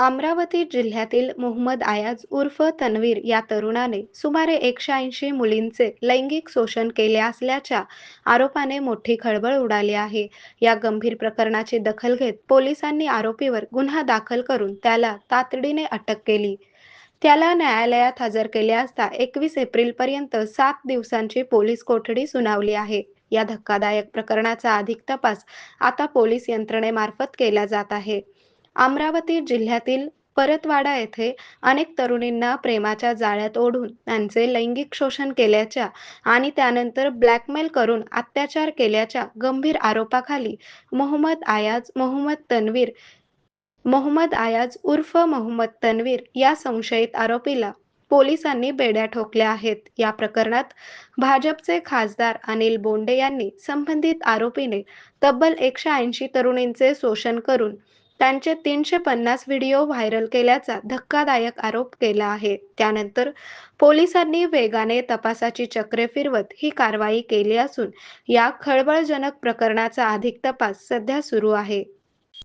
अमरावती जिल्ह्यातील मोहम्मद आयाज उर्फ तन्वीर या तरुणाने सुमारे 180 मुलींचे लैंगिक शोषण केले असल्याच्या आरोपाने मोठी खळबळ उडाली आहे. या गंभीर प्रकरणाची दखल घेत पोलिसांनी आरोपीवर गुन्हा दाखल करून त्याला तातडीने अटक केली. त्याला न्यायालयात हजर केले असता 21 एप्रिलपर्यंत 7 दिवसांची पोलीस कोठडी सुनावली आहे. या धक्कादायक प्रकरणाचा अधिक तपास आता पोलीस यंत्रणेमार्फत केला जात आहे. अमरावती जिल्ह्यातील परतवाडा येथे अनेक तरुणींना प्रेमाच्या जाळ्यात ओढून त्यांचे लैंगिक शोषण केल्याच्या आणि त्यानंतर ब्लॅकमेल करून अत्याचार केल्याच्या गंभीर आरोपाखाली मोहम्मद आयाज उर्फ मोहम्मद तन्वीर या संशयित आरोपीला पोलिसांनी बेड्या ठोकल्या आहेत. या प्रकरणात भाजपचे खासदार अनिल बोंडे यांनी संबंधित आरोपीने तब्बल 180 तरुणींचे शोषण करून त्यांचे 350 व्हिडिओ व्हायरल केल्याचा धक्कादायक आरोप केला आहे. त्यानंतर पोलिसांनी वेगाने तपासाची चक्रे फिरवत ही कारवाई केली असून या खळबळजनक प्रकरणाचा अधिक तपास सध्या सुरू आहे.